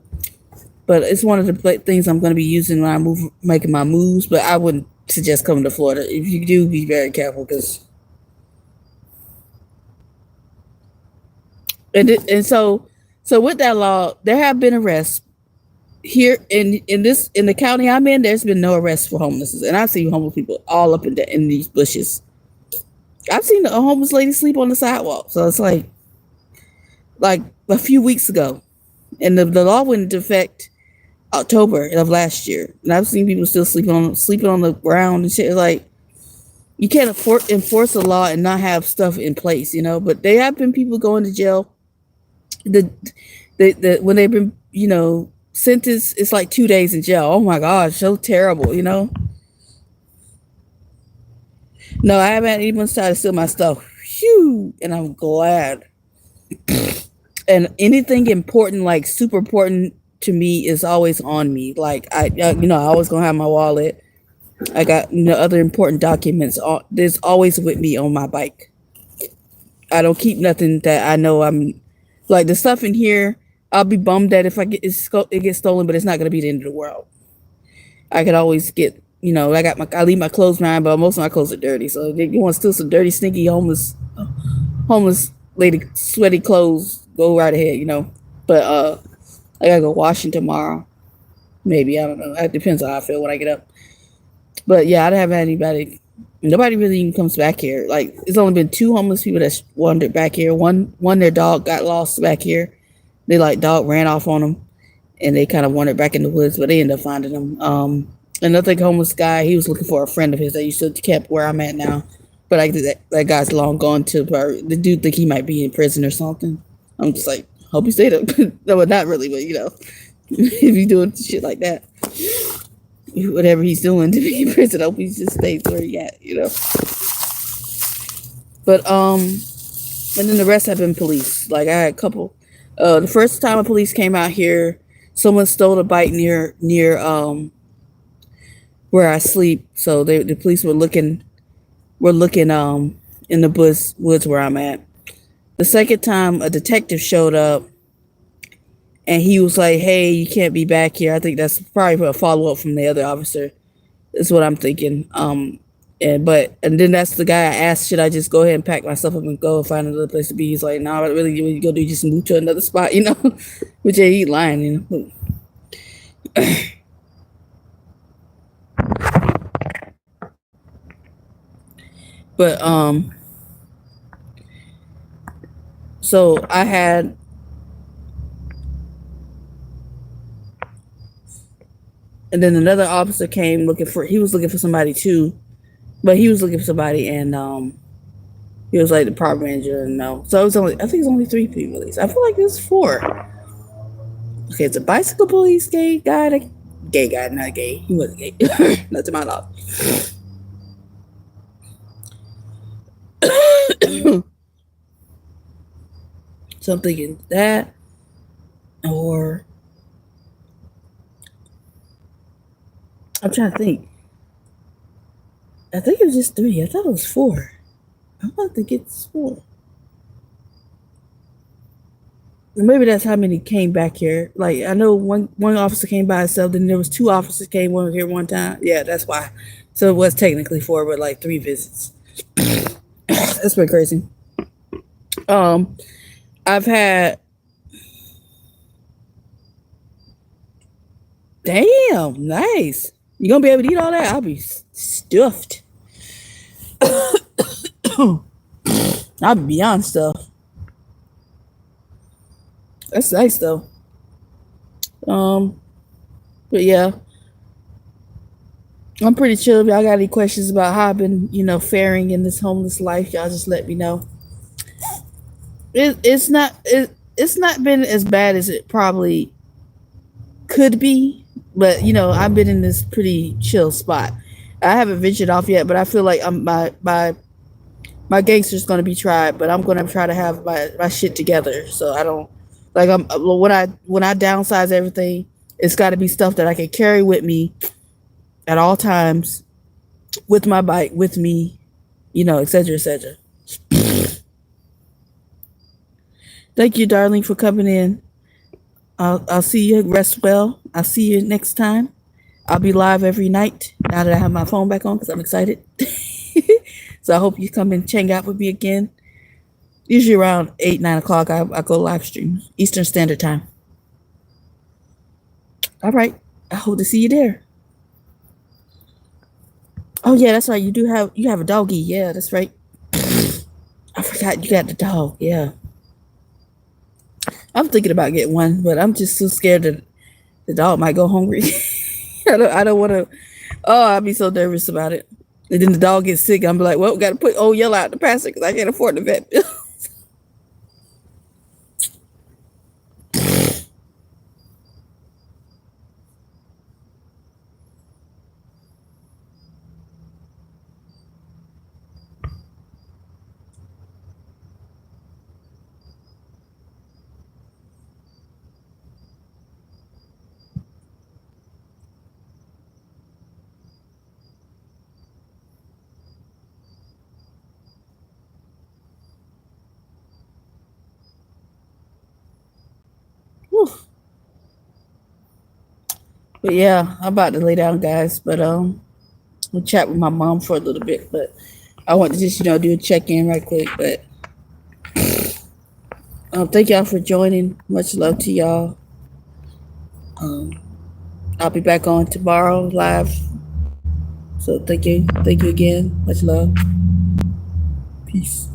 Speaker 1: But it's one of the things I'm going to be using when I making my moves. But I wouldn't suggest coming to Florida. If you do, be very careful, because and so with that law, there have been arrests here in the county I'm in. There's been no arrests for homelessness, and I've seen homeless people all up in these bushes. I've seen a homeless lady sleep on the sidewalk. So it's like a few weeks ago, and the law went into effect October of last year, and I've seen people still sleeping on the ground and shit. It's like you can't enforce a law and not have stuff in place, you know. But there have been people going to jail. The when they've been sentenced, it's like 2 days in jail. Oh my gosh, so terrible, you know. No, I haven't had anyone try to steal my stuff. Phew, and I'm glad. And anything important, like super important to me, is always on me. Like I always gonna have my wallet. I got other important documents. There's always with me on my bike. I don't keep nothing that I know I'm like the stuff in here. I'll be bummed that if it gets stolen, but it's not gonna be the end of the world. I could always get. I leave my clothes behind, but most of my clothes are dirty. So if you want to steal some dirty, stinky, homeless lady, sweaty clothes, go right ahead, But I gotta go washing tomorrow. Maybe, I don't know. It depends on how I feel when I get up. But yeah, I don't have anybody. Nobody really even comes back here. Like it's only been 2 homeless people that wandered back here. One their dog got lost back here. They dog ran off on them, and they kind of wandered back in the woods, but they ended up finding them. Another homeless guy, he was looking for a friend of his that used to camp where I'm at now. But that guy's long gone too. The dude think he might be in prison or something. I'm just like, hope he stayed up. No, but not really, but if he's doing shit like that, whatever he's doing to be in prison, I hope he just stays where he at, But and then the rest have been police. Like I had a couple. The first time a police came out here, someone stole a bike near where I sleep. So the police were looking in the woods where I'm at. The second time a detective showed up, and he was like, "Hey, you can't be back here." I think that's probably a follow up from the other officer. That's what I'm thinking. And then that's the guy I asked, should I just go ahead and pack my stuff up and go and find another place to be? He's like, "No, really, what you go do? Just move to another spot, Which he lying, But So I had, and then another officer came looking for. He was looking for somebody too, but he was looking for somebody, and he was like the property manager. And no, so it was only. I think it's only 3 people. I feel like it's 4. Okay, it's a bicycle police gay guy. Gay guy, not gay. He wasn't gay. Not to my knowledge. So I'm thinking that, or I'm trying to think. I think it was just 3. I thought it was 4. I'm about to get 4. Maybe that's how many came back here. Like I know one officer came by himself, then there was 2 officers came one here one time. Yeah, that's why. So it was technically 4, but like 3 visits. That's pretty crazy. I've had. Damn, nice. You gonna be able to eat all that? I'll be stuffed. I'll be beyond stuff. That's nice though. But yeah, I'm pretty chill. If y'all got any questions about how I've been, faring in this homeless life, y'all just let me know. It's not been as bad as it probably could be, but I've been in this pretty chill spot. I haven't ventured off yet, but I feel like my gangster's gonna be tried, but I'm gonna try to have my shit together. So I don't like when I downsize everything, it's got to be stuff that I can carry with me at all times, with my bike, with me, etc., etc. Thank you, darling, for coming in. I'll see you. Rest well. I'll see you next time. I'll be live every night now that I have my phone back on because I'm excited. So I hope you come and hang out with me again. Usually around 8, 9 o'clock, I go live stream Eastern Standard Time. All right. I hope to see you there. Oh yeah, that's right. You have a doggy. Yeah, that's right. I forgot you got the dog. Yeah. I'm thinking about getting one, but I'm just so scared that the dog might go hungry. I don't want to. Oh, I'd be so nervous about it. And then the dog gets sick. I'm like, well, got to put old Yellow out the pasture because I can't afford the vet bill. But yeah, I'm about to lay down, guys. But we'll chat with my mom for a little bit. But I want to just do a check in right quick. But thank y'all for joining. Much love to y'all. I'll be back on tomorrow live. So thank you again. Much love. Peace.